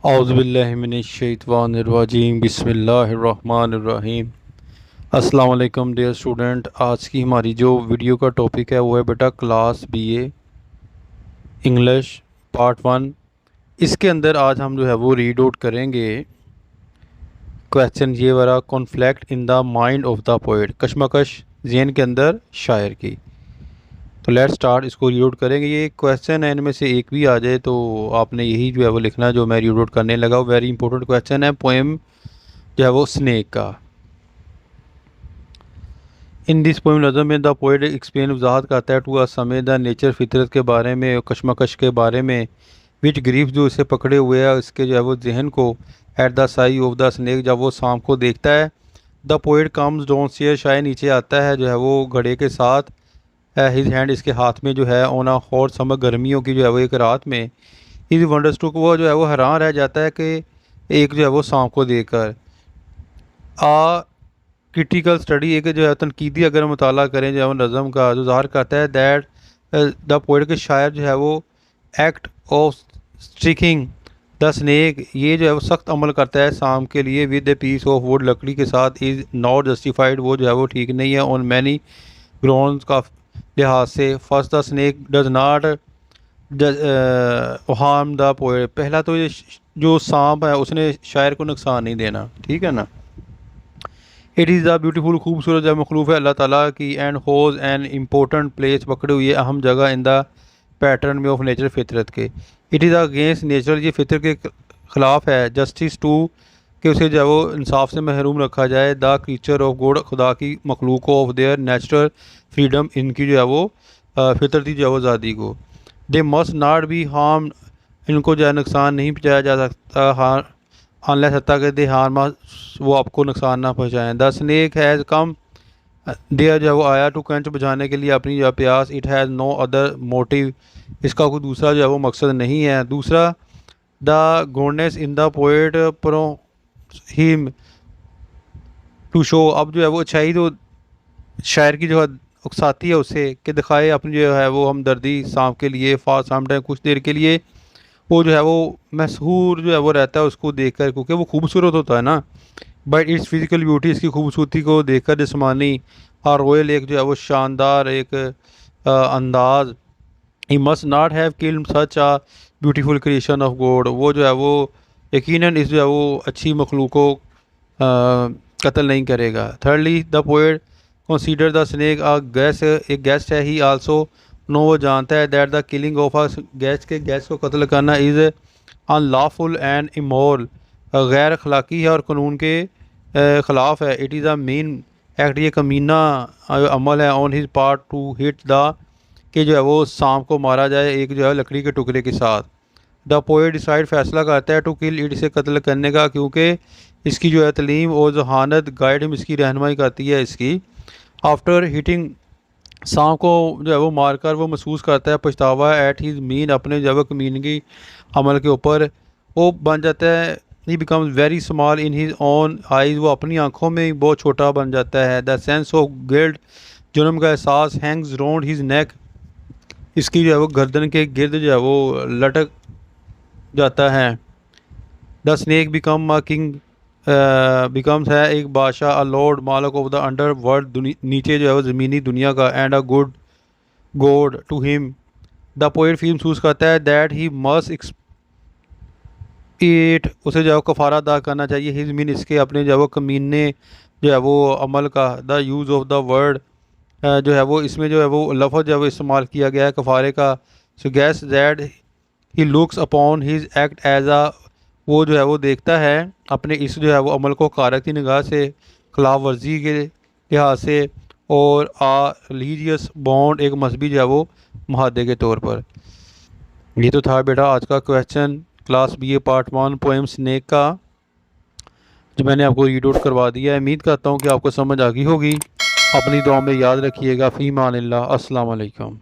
औज़ुबिल्लाहिमिनश्शैतानिर्रजीम बिस्मिल्लाहिर्रहमानिर्रहीम। अस्सलाम वालेकुम डियर स्टूडेंट। आज की हमारी जो वीडियो का टॉपिक है वो है बेटा क्लास बीए इंग्लिश पार्ट 1। इसके अंदर आज हम जो है वो रीड आउट करेंगे क्वेश्चन ये वाला, conflict in the mind of the poet, कशमकश ज़हन के अंदर शायर की। तो लेट्स स्टार्ट, इसको रीड आउट करेंगे। ये क्वेश्चन है, इनमें से एक भी आ जाए तो आपने यही जो है वो लिखना, जो मैं रीड आउट करने लगा। वो वेरी इंपॉर्टेंट क्वेश्चन है, पोएम जो है वो स्नेक का। इन दिस पोएम नज़म में द पोएट एक्सप्लेन, वजाहत करता है, टू अ समय द नेचर, फितरत के बारे में, कशमकश के बारे में, विच ग्रीफ जो इसे पकड़े हुए है इसके जो है वो जहन को, at the sight of the snake, जब वो सांप को देखता है। The poet comes down stair, शायर नीचे आता है जो है वो घड़े के साथ, हिज हैंड इसके हाथ में जो है, ऑन अ हॉट समर, गर्मियों की जो है वो एक रात में। इज वंडरस्टुक, वो जो है वो हैरान रह जाता है कि एक जो है वो सांप को देखकर। आ क्रिटिकल स्टडी, एक जो है तनकीदी अगर मुताला करें जो है वो नज़म का, जो ज़ाहिर करता है दैट द पोएट के शायर जो है वो act of sticking the snake, ये जो है वो सख्त अमल करता है सांप के लिए, with a piece of wood, लकड़ी के साथ, इज़ नॉट जस्टिफाइड, वो जो है वो ठीक नहीं है, ऑन मैनी ग्राउंड्स का लिहाज से। First the snake does not harm the poet, पहला तो ये जो सांप है उसने शायर को नुकसान नहीं देना, ठीक है ना। इट इज़ द ब्यूटीफुल, खूबसूरत जब मखलूफ है अल्लाह ताला की, and whose an important place, पकड़े हुई है अहम जगह, इन द पैटर्न में ऑफ नेचर, फितरत के। इट इज़ अगेंस्ट नेचर, ये फितर के ख़िलाफ़ है, जस्टिस टू, कि उसे जो है वो इंसाफ से महरूम रखा जाए, द क्रीचर ऑफ गॉड, खुदा की मखलूक ऑफ देयर नेचुरल फ्रीडम, इनकी जो है वो फितरती जो है वो आज़ादी को। They must not be harm, इनको जो है नुकसान नहीं पहुँचाया जा सकता, हाँ अनलेस हत्ता के दे हार्म, वो आपको नुकसान ना पहुँचाएँ। The snake has come, there जो है वो आया, टू कंच, बुझाने के लिए अपनी जो है प्यास। It has no other motive, इसका कोई दूसरा जो है वो मकसद नहीं है। दूसरा, the goodness in the poet pro him to show, अब जो है वो अच्छाई तो शायर की जो है उकसाती है उसे, कि दिखाए अपनी जो है वो हमदर्दी सांप के लिए, फॉर सम टाइम, कुछ देर के लिए, वो जो है वो मशहूर जो है वो रहता है उसको देखकर, क्योंकि वो खूबसूरत होता है ना। बट इट्स फिजिकल ब्यूटी, इसकी खूबसूरती को देखकर, जिस्मानी और रॉयल, एक जो है वो शानदार एक अंदाज। He must not have killed such a beautiful creation of God, वो जो है वो यकीनन इस जो है वो अच्छी मखलूक को कत्ल नहीं करेगा। Thirdly, the poet consider the snake a guest, एक गेस्ट है, ही आल्सो नो, वो जानता है, that the killing of a guest, के गेस्ट को कत्ल करना, इज़ अनलॉफुल एंड इमोरल, गैर अखलाकी है और कानून के ख़िलाफ़ है। It is a mean act, ये कमीना अमल है, on his part, to hit the, कि जो है वो सांप को मारा जाए एक जो है लकड़ी के टुकड़े के साथ। द पोएट डिसाइड, फैसला करता है, टू किल इट, इसे कत्ल करने का, क्योंकि इसकी जो है तलीम और जहानत गाइड हम, इसकी रहनुमाई करती है इसकी। आफ्टर हिटिंग, सांप को जो है वो मारकर वो महसूस करता है पछतावा, एट हिज मीन, अपने जो है वो कमीनगी अमल के ऊपर, वो बन जाता है, ही becomes very small in his own eyes, वो अपनी आंखों में ही बहुत छोटा बन जाता है। द सेंस ऑफ गिल्ट, जुर्म का एहसास, हैंग्स राउंड हिज नेक, इसकी जो है वो गर्दन के गिर्द जो है वो लटक जाता है। The snake become a king, becomes है एक बादशाह, अ लॉर्ड, मालक ऑफ द अंडर वर्ल्ड, नीचे जो है वो ज़मीनी दुनिया का, and a good god to him. The poet feel महसूस करता है, दैट ही मस्ट एक्सपीट, उसे जो है कफ़ारा अदा करना चाहिए, हिज मीन, इसके अपने जो है वो कमीने जो है वो अमल का। The use of the word, जो है वो इसमें जो है वो लफ्ज़ जो है वो इस्तेमाल किया गया है कफ़ारे का। So guess that he looks upon his act as a, वो जो है वो देखता है अपने इस जो है वो अमल को कारक की निगाह से, खिलाफ वर्जी के लिहाज से, और आ रिलीजियस बॉन्ड, एक मजहबी जो है वो महादे के तौर पर। ये तो था बेटा आज का question class BA part 1 poem snake का, जो मैंने आपको रीड आउट करवा दिया है। उम्मीद करता हूँ कि आपको समझ आ गई होगी। अपनी दुआ में याद रखिएगा। फ़ी मानिल्लाह। अस्सलाम वालेकुम।